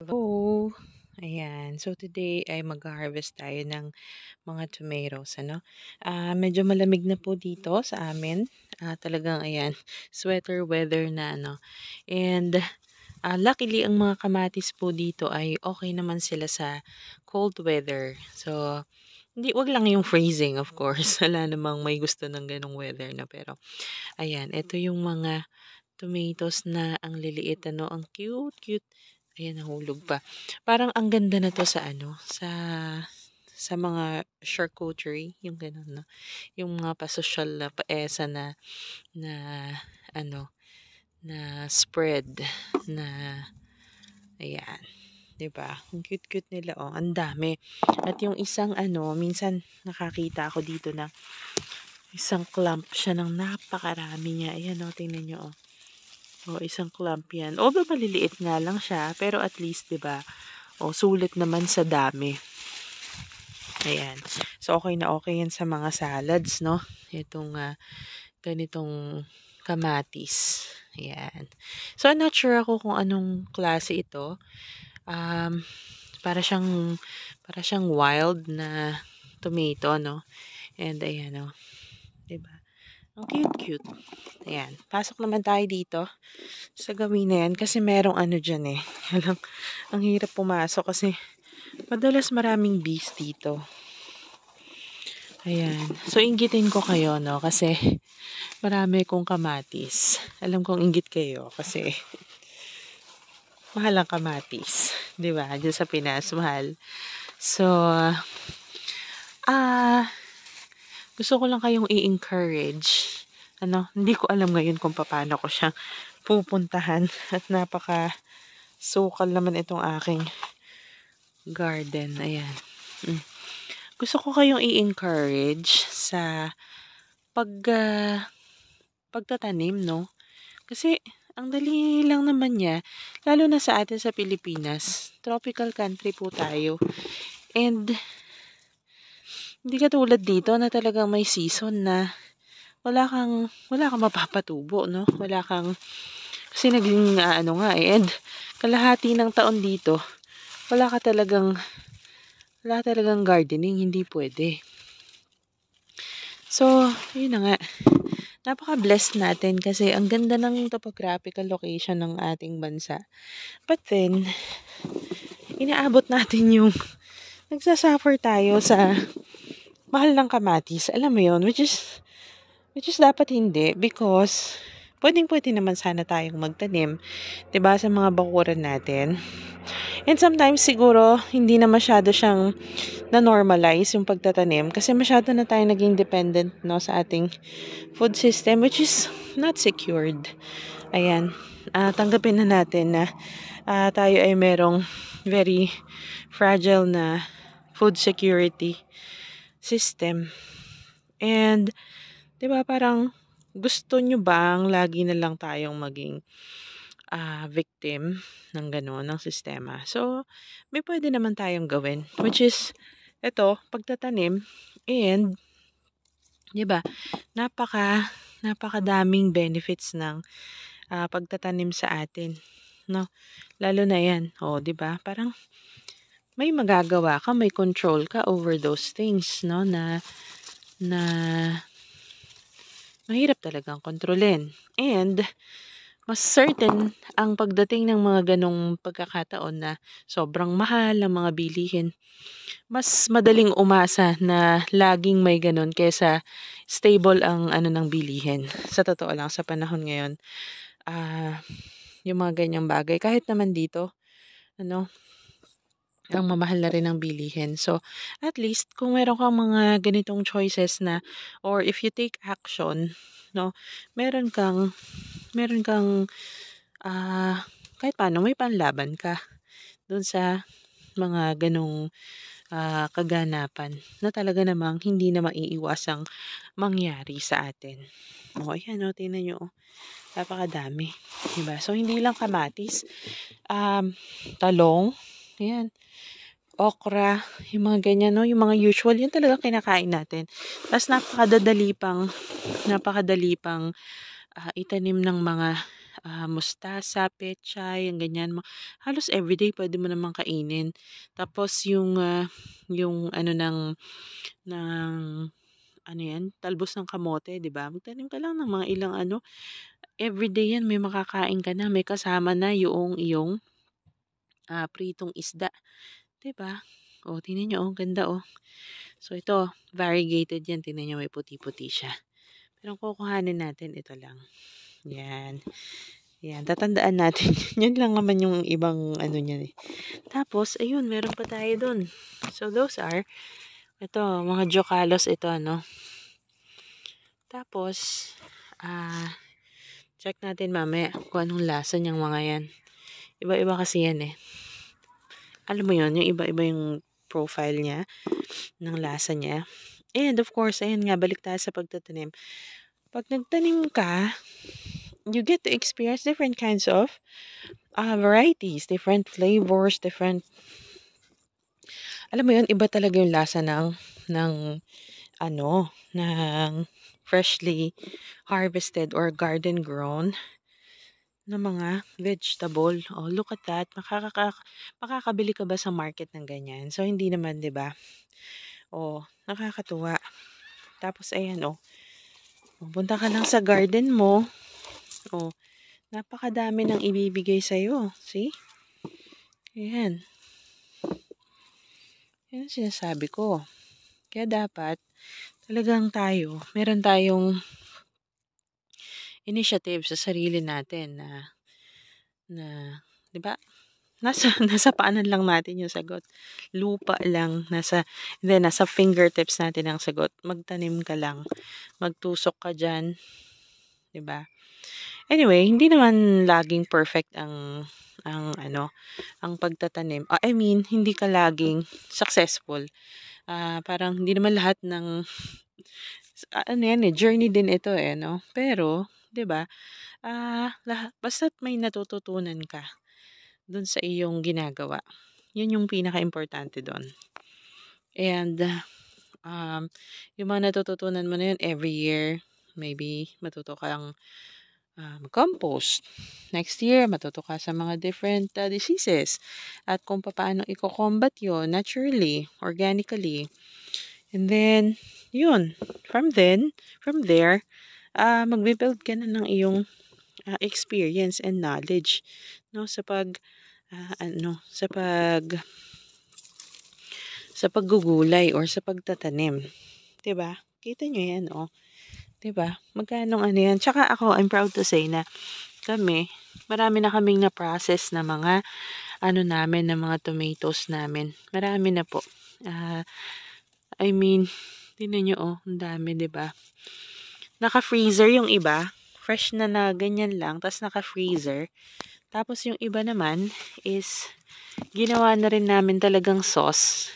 Hello! Ayan. So, today ay mag-harvest tayo ng mga tomatoes, ano. Medyo malamig na po dito sa amin. Talagang ayan, sweater weather na, ano. And, luckily ang mga kamatis po dito ay okay naman sila sa cold weather. So, hindi, wag lang yung freezing, of course. Wala namang may gusto ng ganong weather na. Pero, ayan, ito yung mga tomatoes na ang liliit, ano, ang cute, cute. Ayan, nahulog pa. Parang ang ganda na 'to sa ano, sa mga charcuterie, yung gano'n 'no. Yung mga pasosyal na paesa na na ano, na spread na ayan, 'di ba? Ang cute-cute nila, oh, ang dami. At yung isang ano, minsan nakakita ako dito na isang clump siya ng napakarami niya. Ayan, oh, tingnan niyo, oh. Oh, isang clump 'yan. Although maliliit nga lang siya, pero at least 'di ba, oh, sulit naman sa dami. Ayan. So, okay na okay 'yan sa mga salads 'no, itong, ganitong kamatis, ayan. So, not sure ako kung anong klase ito. Um, para siyang para siyang wild na tomato 'no, and ayan, oh, 'di ba? Ang cute-cute. Ayan, pasok naman tayo dito sa gawin na 'yan kasi merong ano diyan, eh, alam, ang hirap pumasok kasi madalas maraming bees dito. Ayan. So, inggitin ko kayo, no? Kasi marami kong kamatis. Alam kong inggit kayo kasi mahal ang kamatis. Di ba? Diyan sa Pinas, mahal. So, gusto ko lang kayong i-encourage. Ano, hindi ko alam ngayon kung paano ko siyang pupuntahan. At napaka-sukal naman itong aking garden. Ayan. Gusto ko kayong i-encourage sa pagtatanim, no? Kasi ang dali lang naman niya, lalo na sa atin sa Pilipinas. Tropical country po tayo. And hindi katulad dito na talagang may season na wala kang mapapatubo, no? Kasi naging ano nga eh, and kalahati ng taon dito, wala talagang gardening, hindi pwede. So, yun na nga. Napaka-blessed natin kasi ang ganda ng topographical location ng ating bansa. But then, inaabot natin yung nagsasuffer tayo sa mahal ng kamatis. Alam mo yun, which is dapat hindi because pwedeng-pwede naman sana tayong magtanim, 'di ba, sa mga bakuran natin. And sometimes siguro hindi na masyado siyang na-normalize yung pagtatanim kasi masyado na tayong naging dependent, no, sa ating food system which is not secured. Ayan. Tanggapin na natin na tayo ay merong very fragile na food security system. And 'di ba parang gusto nyo bang lagi na lang tayong maging victim ng gano'n, ng sistema. So, may pwede naman tayong gawin, which is, ito, pagtatanim, and, 'di ba, napakadaming benefits ng pagtatanim sa atin, no? Lalo na 'yan, 'di ba? Parang may magagawa ka, may control ka over those things, no, na mahirap talagang kontrolin. And mas certain ang pagdating ng mga ganong pagkakataon na sobrang mahal ang mga bilihin. Mas madaling umasa na laging may ganon kesa stable ang ano ng bilihin. Sa totoo lang, sa panahon ngayon, yung mga ganyang bagay, kahit naman dito, ano, ang mamahal na rin ang bilihin. So, at least, kung meron kang mga ganitong choices na, or if you take action, no, meron kang kahit paano may panlaban ka dun sa mga ganong kaganapan na talaga namang hindi na maiiwasang mangyari sa atin. Ayan, tingnan nyo, napakadami, diba? So, hindi lang kamatis, talong, ayan, okra, yung mga ganyan, no? Yung mga usual, yun talaga kinakain natin. Tapos napakadali pang itanim ng mga mustasa, pechay, yung ganyan. Halos everyday pwede mo namang kainin. Tapos yung ano ng ano yan, talbos ng kamote, 'di ba? Magtanim ka lang ng mga ilang ano, everyday yan may makakain ka na, may kasama na yung iyong pritong isda, 'di ba? Oh, tingnan niyo, oh, ganda, oh. So ito, variegated yan, tingnan niyo may puti-puti siya. Pero ang kukuhanin natin ito lang. Yan. Yan, tatandaan natin. Yun lang naman yung ibang ano niya eh. Tapos, ayun, meron pa tayo dun. So, those are, ito, mga jocalos ito, ano. Tapos, check natin mamaya kung anong lasa niyang mga yan. Iba-iba kasi yan eh. Alam mo yun, yung iba-iba yung profile niya, ng lasa niya. And of course, ayun nga, balik tayo sa pagtatanim. Pag nagtanim ka, you get to experience different kinds of varieties, different flavors, different, alam mo yun, iba talaga yung lasa ng freshly harvested or garden grown na mga vegetable. Oh, look at that. Makakabili ka ba sa market ng ganyan? So, hindi naman, di ba? Oh, nakakatuwa. Tapos, ayan, oh. Punta ka lang sa garden mo. Oh, napakadami nang ibibigay sa'yo. See? Ayan. Yan ang sinasabi ko. Kaya dapat, talagang meron tayong initiative sa sarili natin na 'di ba? Nasa paanan lang natin yung sagot. Lupa lang nasa fingertips natin ang sagot. Magtanim ka lang. Magtusok ka diyan, 'di ba? Anyway, hindi naman laging perfect ang pagtatanim. I mean, hindi ka laging successful. Parang hindi naman lahat ng journey din ito eh, no? Pero, 'di ba? Basta't may natututunan ka dun sa iyong ginagawa. Yun yung pinaka-importante doon. And yung mga natututunan mo na yun every year, maybe matuto kang compost. Next year, matuto ka sa mga different diseases at kung paano i-combat yun naturally, organically. And then, yun, from there, magbe-build ka na ng iyong experience and knowledge, no, sa paggugulay or sa pagtatanim. 'Di ba? Kita nyo yan, oh. 'Di ba? Magkano yan. Tsaka ako, I'm proud to say na marami na kaming na-process na mga namin, na mga tomatoes namin. Marami na po. I mean, tingnan nyo, oh, ang dami, 'di ba? Naka-freezer yung iba. Fresh na ganyan lang, tapos naka-freezer. Tapos yung iba naman is ginawa na rin namin talagang sauce.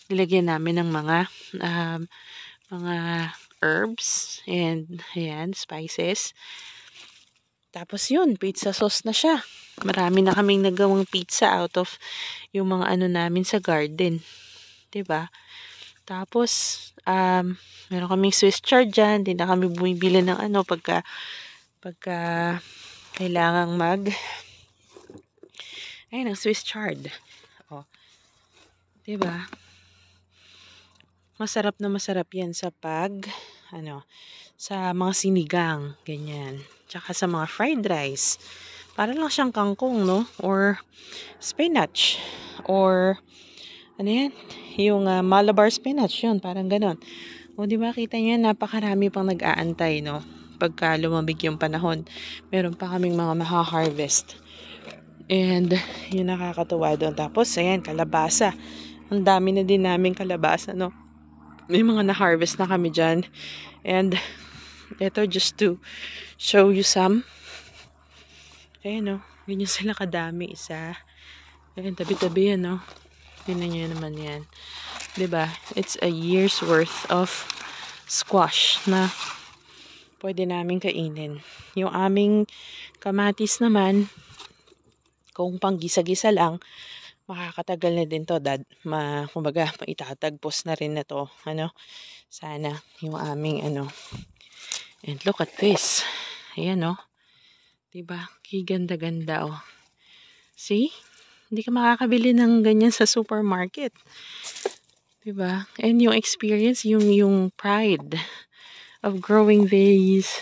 Nilagyan namin ng mga herbs and ayan, spices. Tapos yun, pizza sauce na siya. Marami na kaming nagawang pizza out of yung mga namin sa garden. 'Di ba? Tapos meron kaming Swiss chard dyan. Hindi na kami bumibili ng pagka kailangang ang Swiss chard. Oh. 'Di ba? Masarap na masarap 'yan sa sa mga sinigang, ganyan. Tsaka sa mga fried rice. Para lang siyang kangkong, no? Or spinach. Or yung Malabar spinach, yun, parang ganon. O, di ba, kita niyo, napakarami pang nag-aantay, no? Pagka lumamig yung panahon, meron pa kaming mga maha-harvest. And, yun nakakatuwa doon. Tapos, ayan, kalabasa. Ang dami na din namin kalabasa, no? May mga na-harvest na kami dyan. And, ito, just to show you some. Ayan, no? Ganyan sila kadami, isa. Ayan, tabi-tabi yan, no? Tingnan nyo naman yan. 'Di ba? It's a year's worth of squash na pwede namin kainin. Yung aming kamatis naman, kung panggisa-gisa lang, makakatagal na din to. Kumbaga, maitatagpos na rin na to. Sana yung aming And look at this. Ayan, no? Diba? Ganda-ganda, oh. See? Hindi ka makakabili ng ganyan sa supermarket. Diba? And yung experience, yung pride of growing these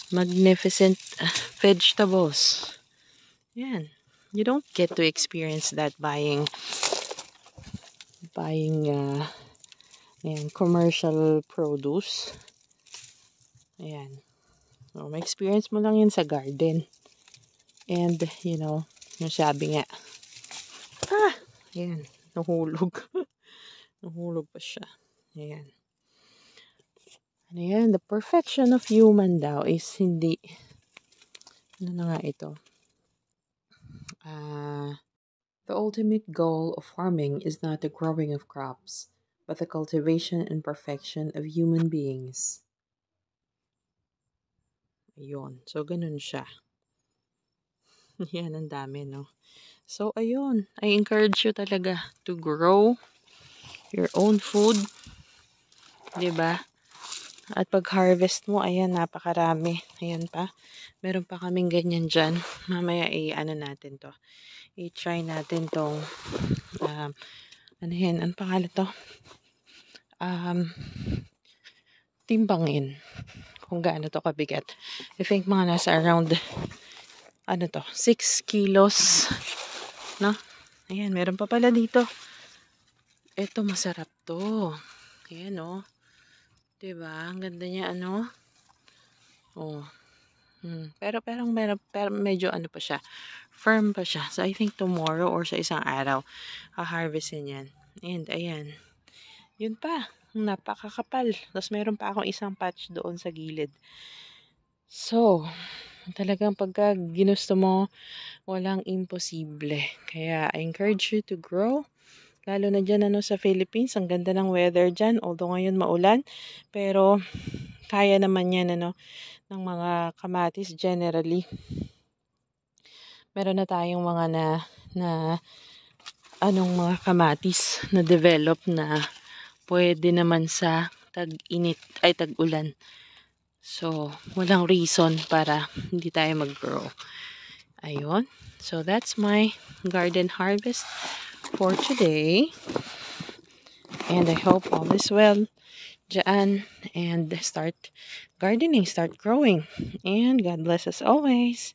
magnificent vegetables. Yan. You don't get to experience that buying commercial produce. Ayan. So, may experience mo lang yun sa garden. And, you know, yung sabi nga, ayan, nahulog. Nahulog pa siya. Ayan. Ano yan? The perfection of human daw is hindi, ano na nga ito? The ultimate goal of farming is not the growing of crops, but the cultivation and perfection of human beings. Ayun. So, ganun siya. Yan, ang dami, no? So, ayun. I encourage you talaga to grow your own food. Diba? At pag-harvest mo, ayan, napakarami. Ayan pa. Meron pa kaming ganyan dyan. Mamaya, ano natin to. I-try natin tong, ano yan, ang pangalan to? Timbangin. Kung gaano to kabigat. I think mga nasa around, 6 kilos. No? Ayan, meron pa pala dito. Ito, masarap to. Ayan, oh. Diba? Ang ganda niya, ano? Oh. Pero medyo ano pa siya. Firm pa siya. So, I think tomorrow or sa isang araw, ha-harvestin yan. And, ayan. Yun pa. Napakakapal. Tapos, meron pa akong isang patch doon sa gilid. So, talagang pagka ginusto mo, walang imposible. Kaya, I encourage you to grow. Lalo na dyan, sa Philippines. Ang ganda ng weather dyan. Although ngayon maulan. Pero, kaya naman yan, ng mga kamatis generally. Meron na tayong mga mga kamatis na develop na pwede naman sa tag-init ay tag-ulan. So, walang reason para hindi tayo mag-grow. Ayun. So, that's my garden harvest for today. And I hope all is well dyan, and start gardening, start growing. And God bless us always.